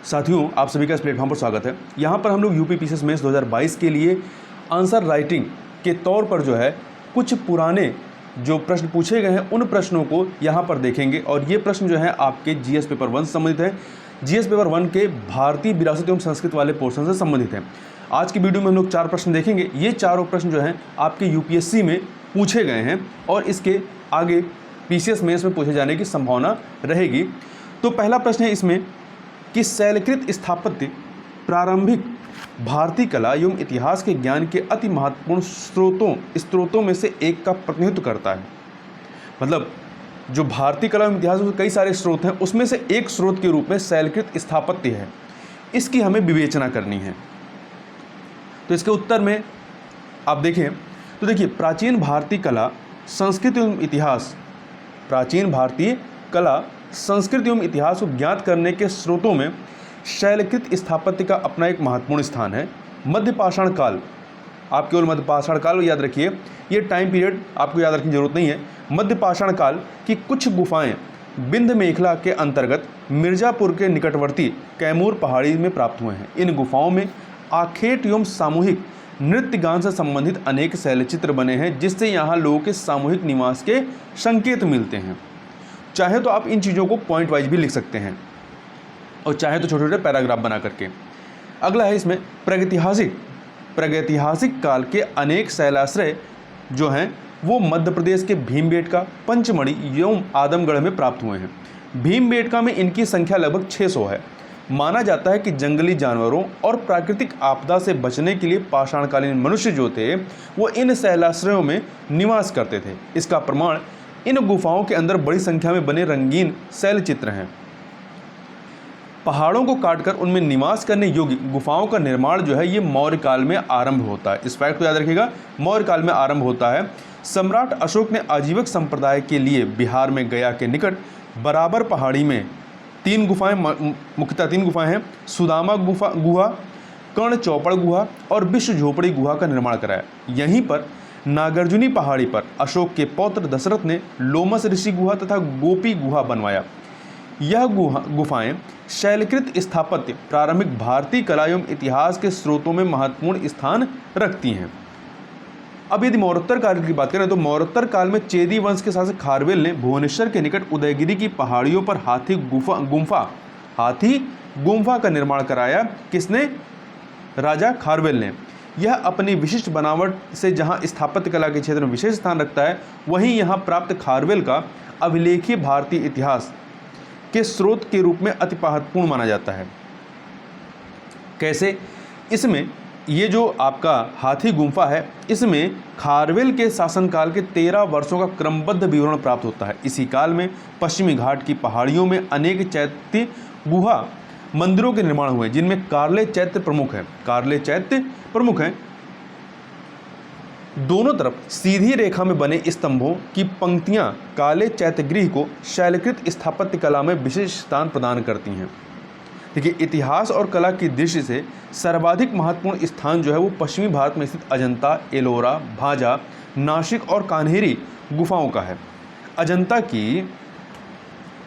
साथियों, आप सभी का इस प्लेटफॉर्म पर स्वागत है। यहाँ पर हम लोग यूपी पीसीएस मेंस 2022 के लिए आंसर राइटिंग के तौर पर जो है कुछ पुराने जो प्रश्न पूछे गए हैं उन प्रश्नों को यहाँ पर देखेंगे। और ये प्रश्न जो है आपके जीएस पेपर 1 से संबंधित है। जीएस पेपर 1 के भारतीय विरासत एवं संस्कृति वाले पोर्शन से संबंधित है। आज की वीडियो में हम लोग 4 प्रश्न देखेंगे। ये चारों प्रश्न जो हैं आपके यूपीएससी में पूछे गए हैं और इसके आगे पीसीएस मेंस में पूछे जाने की संभावना रहेगी। तो पहला प्रश्न है इसमें कि शैलकृत स्थापत्य प्रारंभिक भारतीय कला एवं इतिहास के ज्ञान के अति महत्वपूर्ण स्रोतों में से एक का प्रतिनिधित्व करता है। मतलब जो भारतीय कला एवं इतिहास में कई सारे स्रोत हैं, उसमें से एक स्रोत के रूप में शैलकृत स्थापत्य है। इसकी हमें विवेचना करनी है। तो इसके उत्तर में आप देखें तो देखिए, प्राचीन भारतीय कला संस्कृति एवं इतिहास, प्राचीन भारतीय कला संस्कृति एवं इतिहास को ज्ञात करने के स्रोतों में शैलकृत स्थापत्य का अपना एक महत्वपूर्ण स्थान है। मध्य पाषाण काल, आप केवल मध्य पाषाण काल याद रखिए, ये टाइम पीरियड आपको याद रखने की जरूरत नहीं है। मध्य पाषाण काल की कुछ गुफाएं विंध्य मेखला के अंतर्गत मिर्जापुर के निकटवर्ती कैमूर पहाड़ी में प्राप्त हुए हैं। इन गुफाओं में आखेट एवं सामूहिक नृत्य गान से संबंधित अनेक शैलचित्र बने हैं, जिससे यहाँ लोगों के सामूहिक निवास के संकेत मिलते हैं। चाहे तो आप इन चीज़ों को पॉइंट वाइज भी लिख सकते हैं और चाहे तो छोटे छोटे पैराग्राफ बना करके। अगला है इसमें प्रागैतिहासिक काल के अनेक शैलाश्रय जो हैं वो मध्य प्रदेश के भीमबेटका, पंचमढ़ी एवं आदमगढ़ में प्राप्त हुए हैं। भीमबेटका में इनकी संख्या लगभग 600 है। माना जाता है कि जंगली जानवरों और प्राकृतिक आपदा से बचने के लिए पाषाणकालीन मनुष्य जो थे वो इन शैलाश्रयों में निवास करते थे। इसका प्रमाण इन गुफाओं के अंदर बड़ी संख्या में बने रंगीन शैल चित्र हैं। पहाड़ों को काटकर उनमें निवास करने योग्य गुफाओं का निर्माण जो है ये मौर्य काल में आरंभ होता है। इस फैक्ट को याद रखिएगा, मौर्य काल में आरंभ होता है। सम्राट अशोक ने आजीविक संप्रदाय के लिए बिहार में गया के निकट बराबर पहाड़ी में 3 गुफाएं, मुख्यतः 3 गुफाएं हैं। सुदामा गुहा, कर्ण चौपड़ गुहा और विश्व झोपड़ी गुहा का निर्माण कराया। यहीं पर नागार्जुनी पहाड़ी पर अशोक के पौत्र दशरथ ने लोमस ऋषि गुहा तथा गोपी गुहा बनवाया। यह गुफाएं शैलकृत स्थापत्य प्रारंभिक भारतीय कला एवं इतिहास के स्रोतों में महत्वपूर्ण स्थान रखती हैं। अब यदि मौर्योत्तर काल की बात करें तो मौर्योत्तर काल में चेदी वंश के शासक खारवेल ने भुवनेश्वर के निकट उदयगिरी की पहाड़ियों पर हाथी गुम्फा का निर्माण कराया। किसने? राजा खारवेल ने। यह अपनी विशिष्ट बनावट से जहां स्थापत्य कला के क्षेत्र में विशेष स्थान रखता है, वहीं यहां प्राप्त खारवेल का अभिलेखीय भारतीय इतिहास के स्रोत के रूप में अति महत्वपूर्ण माना जाता है। कैसे? इसमें ये जो आपका हाथी गुम्फा है, इसमें खारवेल के शासनकाल के 13 वर्षों का क्रमबद्ध विवरण प्राप्त होता है। इसी काल में पश्चिमी घाट की पहाड़ियों में अनेक चैत्य गुहा मंदिरों के निर्माण हुए, जिनमें कार्ले चैत्य प्रमुख हैं। दोनों तरफ सीधी रेखा में बने स्तंभों की पंक्तियां काले चैत्यगृह को शैलकृत स्थापत्य कला में विशेष स्थान प्रदान करती हैं। देखिए, इतिहास और कला की दृष्टि से सर्वाधिक महत्वपूर्ण स्थान जो है वो पश्चिमी भारत में स्थित अजंता, एलोरा, भाजा, नासिक और कान्हेरी गुफाओं का है। अजंता की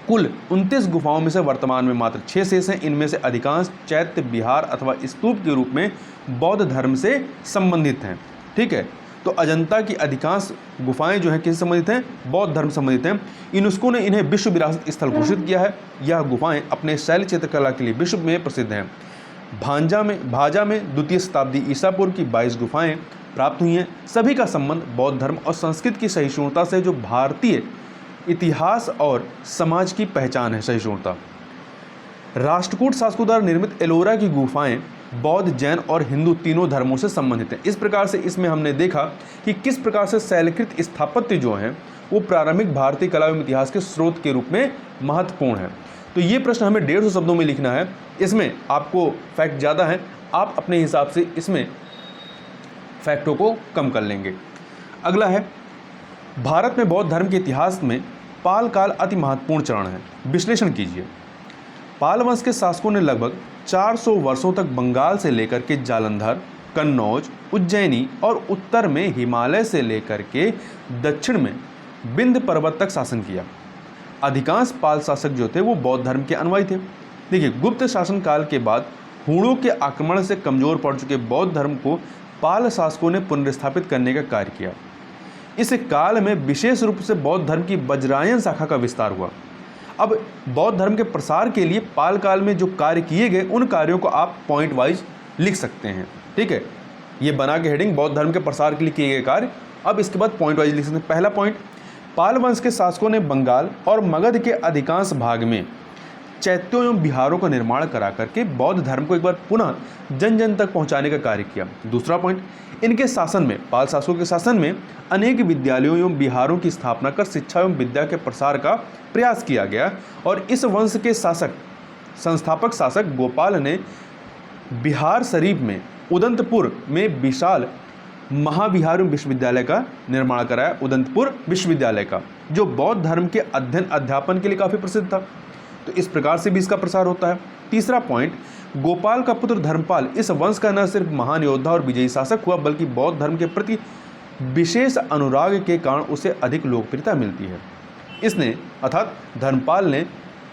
कुल 29 गुफाओं में से वर्तमान में मात्र 6 शेष हैं। इनमें से अधिकांश चैत्य विहार अथवा स्तूप के रूप में बौद्ध धर्म से संबंधित हैं। ठीक है, तो अजंता की अधिकांश गुफाएं जो हैं किससे संबंधित हैं? बौद्ध धर्म संबंधित हैं। यूनेस्को ने इन्हें विश्व विरासत स्थल घोषित किया है। यह गुफाएं अपने शैल चित्रकला के लिए विश्व में प्रसिद्ध हैं। भाजा में 2वीं शताब्दी ईसा पूर्व की 22 गुफाएं प्राप्त हुई हैं। सभी का संबंध बौद्ध धर्म और संस्कृति की सहिष्णुता से, जो भारतीय इतिहास और समाज की पहचान है, सहिष्णुता। राष्ट्रकूट शासकों द्वारा निर्मित एलोरा की गुफाएं बौद्ध, जैन और हिंदू तीनों धर्मों से संबंधित हैं। इस प्रकार से इसमें हमने देखा कि किस प्रकार से शैलकृत स्थापत्य जो हैं वो प्रारंभिक भारतीय कला एवं इतिहास के स्रोत के रूप में महत्वपूर्ण है। तो ये प्रश्न हमें 150 शब्दों में लिखना है। इसमें आपको फैक्ट ज़्यादा है, आप अपने हिसाब से इसमें फैक्टों को कम कर लेंगे। अगला है, भारत में बौद्ध धर्म के इतिहास में पाल काल अति महत्वपूर्ण चरण है। विश्लेषण कीजिए। पाल वंश के शासकों ने लगभग 400 वर्षों तक बंगाल से लेकर के जालंधर, कन्नौज, उज्जैनी और उत्तर में हिमालय से लेकर के दक्षिण में विंध्य पर्वत तक शासन किया। अधिकांश पाल शासक जो थे वो बौद्ध धर्म के अनुयायी थे। देखिए, गुप्त शासन काल के बाद हूणों के आक्रमण से कमजोर पड़ चुके बौद्ध धर्म को पाल शासकों ने पुनर्स्थापित करने का कार्य किया। इस काल में विशेष रूप से बौद्ध धर्म की वज्रायन शाखा का विस्तार हुआ। अब बौद्ध धर्म के प्रसार के लिए पाल काल में जो कार्य किए गए, उन कार्यों को आप पॉइंट वाइज लिख सकते हैं। ठीक है, ये बना के हेडिंग बौद्ध धर्म के प्रसार के लिए किए गए कार्य। अब इसके बाद पॉइंट वाइज लिख सकते हैं। पहला पॉइंट, पाल वंश के शासकों ने बंगाल और मगध के अधिकांश भाग में चैत्यों एवं बिहारों का निर्माण करा करके बौद्ध धर्म को एक बार पुनः जन जन तक पहुंचाने का कार्य किया। दूसरा पॉइंट, इनके शासन में, पाल शासकों के शासन में अनेक विद्यालयों एवं बिहारों की स्थापना कर शिक्षा एवं विद्या के प्रसार का प्रयास किया गया और इस वंश के संस्थापक शासक गोपाल ने बिहार शरीफ में उदंतपुर में विशाल महाविहार विश्वविद्यालय का निर्माण कराया। उदंतपुर विश्वविद्यालय का, जो बौद्ध धर्म के अध्ययन अध्यापन के लिए काफ़ी प्रसिद्ध था। तो इस प्रकार से भी इसका प्रसार होता है। तीसरा पॉइंट, गोपाल का पुत्र धर्मपाल इस वंश का न सिर्फ महान योद्धा और विजयी शासक हुआ, बल्कि बौद्ध धर्म के प्रति विशेष अनुराग के कारण उसे अधिक लोकप्रियता मिलती है। इसने अर्थात धर्मपाल ने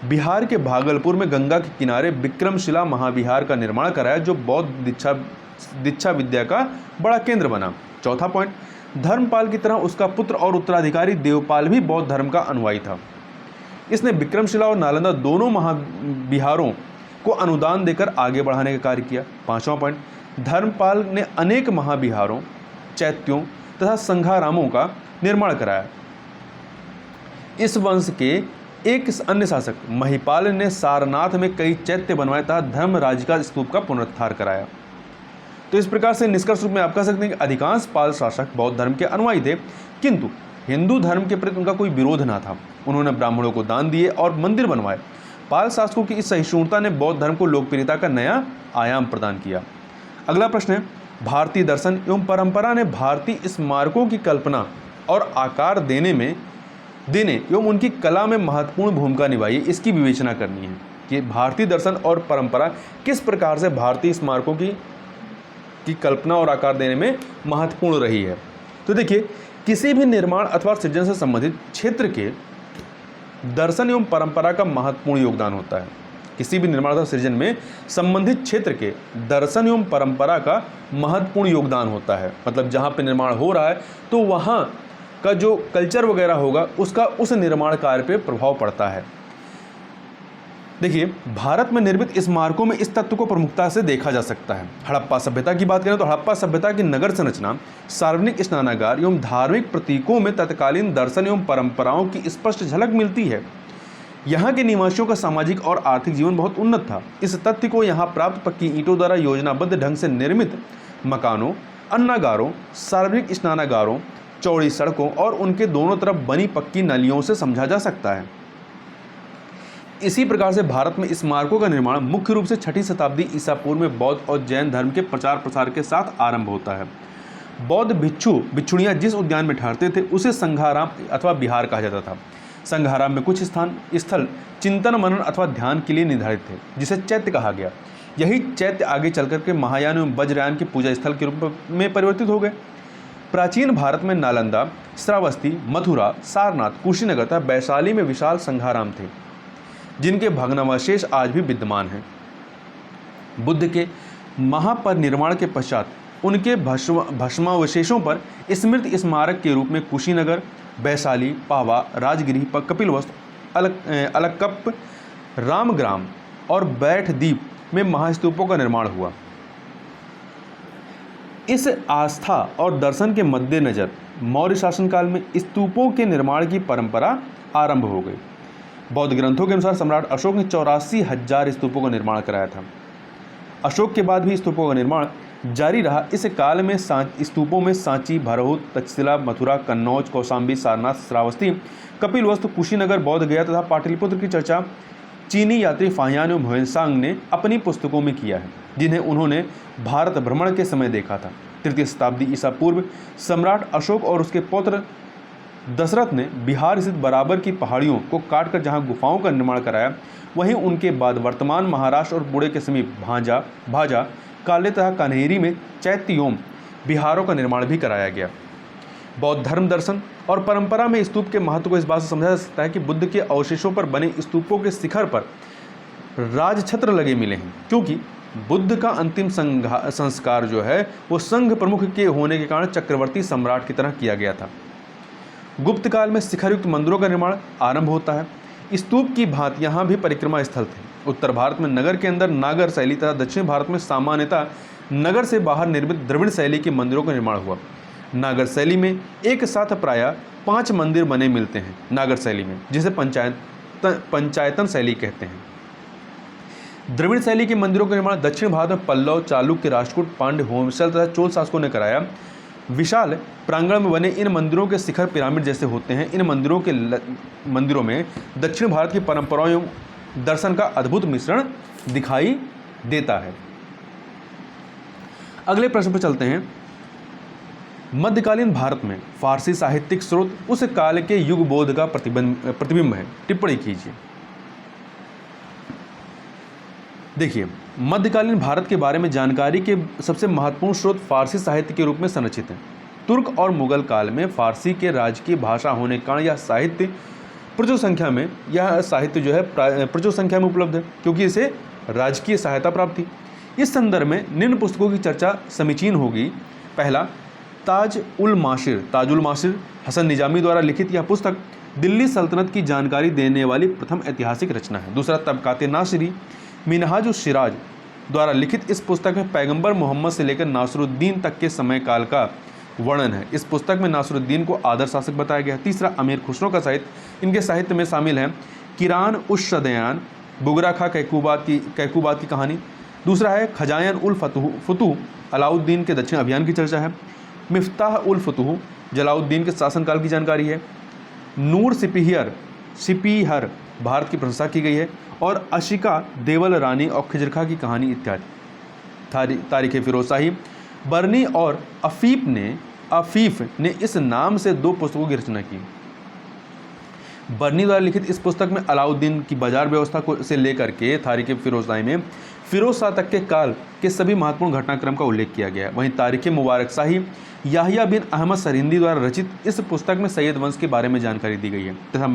बिहार के भागलपुर में गंगा के किनारे विक्रमशिला महाविहार का निर्माण कराया, जो बौद्ध दीक्षा विद्या का बड़ा केंद्र बना। चौथा पॉइंट, धर्मपाल की तरह उसका पुत्र और उत्तराधिकारी देवपाल भी बौद्ध धर्म का अनुयायी था। इसने विक्रमशिला और नालंदा दोनों महाविहारों को अनुदान देकर आगे बढ़ाने का कार्य किया। पांचवा पॉइंट, धर्मपाल ने अनेक महाविहारों, चैत्यों तथा संघारामों का निर्माण कराया। इस वंश के एक अन्य शासक महिपाल ने सारनाथ में कई चैत्य बनवाए तथा धर्मराज का स्तूप का पुनरुद्धार कराया। तो इस प्रकार से निष्कर्ष रूप में आप कह सकते हैं कि अधिकांश पाल शासक बौद्ध धर्म के अनुयायी थे, किंतु हिंदू धर्म के प्रति उनका कोई विरोध ना था। उन्होंने ब्राह्मणों को दान दिए और मंदिर बनवाए। पाल शासकों की इस सहिष्णुता ने बौद्ध धर्म को लोकप्रियता का नया आयाम प्रदान किया। अगला प्रश्न है, भारतीय दर्शन एवं परंपरा ने भारतीय स्मारकों की कल्पना और आकार देने एवं उनकी कला में महत्वपूर्ण भूमिका निभाई। इसकी विवेचना करनी है कि भारतीय दर्शन और परंपरा किस प्रकार से भारतीय स्मारकों की कल्पना और आकार देने में महत्वपूर्ण रही है। तो देखिए, किसी भी निर्माण अथवा सृजन से संबंधित क्षेत्र के दर्शन एवं परंपरा का महत्वपूर्ण योगदान होता है। किसी भी निर्माण अथवा सृजन में संबंधित क्षेत्र के दर्शन एवं परंपरा का महत्वपूर्ण योगदान होता है। मतलब जहाँ पे निर्माण हो रहा है तो वहाँ का जो कल्चर वगैरह होगा उसका उस निर्माण कार्य पे प्रभाव पड़ता है। देखिए, भारत में निर्मित स्मारकों में इस तत्व को प्रमुखता से देखा जा सकता है। हड़प्पा सभ्यता की बात करें तो हड़प्पा सभ्यता की नगर संरचना, सार्वजनिक स्नानागार एवं धार्मिक प्रतीकों में तत्कालीन दर्शन एवं परंपराओं की स्पष्ट झलक मिलती है। यहाँ के निवासियों का सामाजिक और आर्थिक जीवन बहुत उन्नत था। इस तथ्य को यहाँ प्राप्त पक्की ईंटों द्वारा योजनाबद्ध ढंग से निर्मित मकानों, अन्नागारों, सार्वजनिक स्नानागारों, चौड़ी सड़कों और उनके दोनों तरफ बनी पक्की नलियों से समझा जा सकता है। इसी प्रकार से भारत में स्मारकों का निर्माण मुख्य रूप से 6ठी शताब्दी ईसा पूर्व में बौद्ध और जैन धर्म के प्रचार प्रसार के साथ आरंभ होता है। बौद्ध भिक्षुणियाँ जिस उद्यान में ठहरते थे उसे संघाराम अथवा विहार कहा जाता था। संघाराम में कुछ स्थल चिंतन मनन अथवा ध्यान के लिए निर्धारित थे, जिसे चैत्य कहा गया। यही चैत्य आगे चलकर के महायान एवं वज्रयान के पूजा स्थल के रूप में परिवर्तित हो गए। प्राचीन भारत में नालंदा, श्रावस्ती, मथुरा, सारनाथ, कुशीनगर तथा वैशाली में विशाल संघाराम थे, जिनके भग्नावशेष आज भी विद्यमान हैं। बुद्ध के महापरिनिर्वाण के पश्चात उनके भस्मावशेषों पर स्मृति स्मारक के रूप में कुशीनगर, वैशाली, पावा, राजगिरी, कपिलवस्तु, अलक्कप, रामग्राम और बैठदीप में महास्तूपों का निर्माण हुआ। इस आस्था और दर्शन के मद्देनजर मौर्य शासनकाल में स्तूपों के निर्माण की परंपरा आरंभ हो गई। बौद्ध ग्रंथों के अनुसार सम्राट अशोक ने 84,000 स्तूपों का निर्माण कराया था। अशोक के बाद भी स्तूपों का निर्माण जारी रहा। इस काल में स्तूपों में सांची, भरहुत, तक्षशिला, मथुरा, कन्नौज, कौशाम्बी, सारनाथ, श्रावस्ती, कपिलवस्तु, कुशीनगर, बोध गया तथा पाटलिपुत्र की चर्चा चीनी यात्री फाहियान एवं ह्वेनसांग ने अपनी पुस्तकों में किया है, जिन्हें उन्होंने भारत भ्रमण के समय देखा था। 3री शताब्दी ईसा पूर्व सम्राट अशोक और उसके पौत्र दशरथ ने बिहार स्थित बराबर की पहाड़ियों को काटकर जहां गुफाओं का निर्माण कराया, वहीं उनके बाद वर्तमान महाराष्ट्र और पुणे के समीप भाजा, काले तथा कन्हेरी में चैत्य एवं बिहारों का निर्माण भी कराया गया। बौद्ध धर्म, दर्शन और परंपरा में स्तूप के महत्व को इस बात से समझा जा सकता है कि बुद्ध के अवशेषों पर बने स्तूपों के शिखर पर राजछत्र लगे मिले हैं, क्योंकि बुद्ध का अंतिम संस्कार जो है वो संघ प्रमुख के होने के कारण चक्रवर्ती सम्राट की तरह किया गया था। गुप्त काल में शिखरयुक्त मंदिरों का निर्माण आरंभ होता है। स्तूप की भांति यहाँ भी परिक्रमा स्थल थे। उत्तर भारत में नगर के अंदर नागर शैली तथा दक्षिण भारत में सामान्यतः नगर से बाहर निर्मित द्रविड़ शैली के मंदिरों का निर्माण हुआ। नागर शैली में एक साथ प्रायः 5 मंदिर बने मिलते हैं नागर शैली में, जिसे पंचायतन शैली कहते हैं। द्रविड़ शैली के मंदिरों का निर्माण दक्षिण भारत में पल्लव, चालुक्य, राष्ट्रकूट, पांड्य, होयसला तथा चोल शासकों ने कराया। विशाल प्रांगण में बने इन मंदिरों के शिखर पिरामिड जैसे होते हैं। इन मंदिरों में दक्षिण भारत की परंपराओं एवं दर्शन का अद्भुत मिश्रण दिखाई देता है। अगले प्रश्न पर चलते हैं। मध्यकालीन भारत में फारसी साहित्यिक स्रोत उस काल के युग बोध का प्रतिबिंब है। टिप्पणी कीजिए। देखिए, मध्यकालीन भारत के बारे में जानकारी के सबसे महत्वपूर्ण स्रोत फारसी साहित्य के रूप में संरचित हैं। तुर्क और मुगल काल में फारसी के राजकीय भाषा होने के कारण यह साहित्य प्रचुर संख्या में उपलब्ध है, क्योंकि इसे राजकीय सहायता प्राप्त थी। इस संदर्भ में निम्न पुस्तकों की चर्चा समीचीन होगी। पहला, ताजुल माशिर हसन निजामी द्वारा लिखित यह पुस्तक दिल्ली सल्तनत की जानकारी देने वाली प्रथम ऐतिहासिक रचना है। दूसरा, तबकात नासिरी मिनहाजुस सिराज द्वारा लिखित इस पुस्तक में पैगंबर मोहम्मद से लेकर नासरुद्दीन तक के समय काल का वर्णन है। इस पुस्तक में नासरुद्दीन को आदर्श शासक बताया गया है। तीसरा, अमीर खुसरो का साहित्य। इनके साहित्य में शामिल है किरान उश शदयान, बुगरा खा कैकूबात की कहानी। दूसरा है खजायन उल फतूह, अलाउद्दीन के दक्षिण अभियान की चर्चा है। मिफ्ताह उल फतूह, जलाउद्दीन के शासनकाल की जानकारी है। नूर सिपीहर भारत की प्रशंसा की गई है। और अशिका, देवल रानी और खिजरखा की कहानी इत्यादि। तारीख फिरोजशाही। बर्नी और अफीफ ने इस नाम से 2 पुस्तकों की रचना की। बर्नी द्वारा लिखित इस पुस्तक में अलाउद्दीन की बाजार व्यवस्था को से लेकर के तारीख फिरोजशाही में फिरोज शाह तक के काल के सभी महत्वपूर्ण घटनाक्रम का उल्लेख किया गया है। वहीं तारीख मुबारक शाही याहिया बिन अहमद सरिंदी द्वारा रचित इस पुस्तक में सैयद वंश के बारे में जानकारी दी गई है। तथा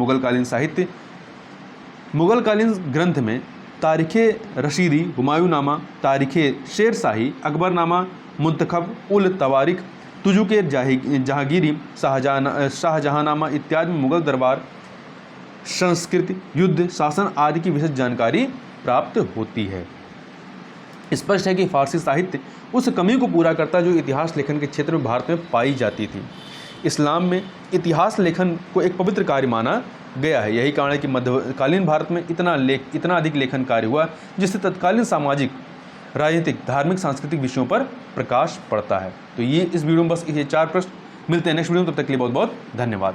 मुगलकालीन ग्रंथ में तारीखे रशीदी, हुमायूंनामा, तारीखे शेरशाही, अकबरनामा, मुंतखब उल तवारिख, तुजुके जहांगीरी, शाहजहांनामा इत्यादि में मुगल दरबार, संस्कृति, युद्ध, शासन आदि की विशेष जानकारी प्राप्त होती है। स्पष्ट है कि फारसी साहित्य उस कमी को पूरा करता है जो इतिहास लेखन के क्षेत्र में भारत में पाई जाती थी। इस्लाम में इतिहास लेखन को एक पवित्र कार्य माना गया है। यही कारण है कि मध्यकालीन भारत में इतना अधिक लेखन कार्य हुआ, जिससे तत्कालीन सामाजिक, राजनीतिक, धार्मिक, सांस्कृतिक विषयों पर प्रकाश पड़ता है। तो ये इस वीडियो में बस ये 4 प्रश्न। मिलते हैं नेक्स्ट वीडियो में, तब तक के लिए बहुत बहुत धन्यवाद।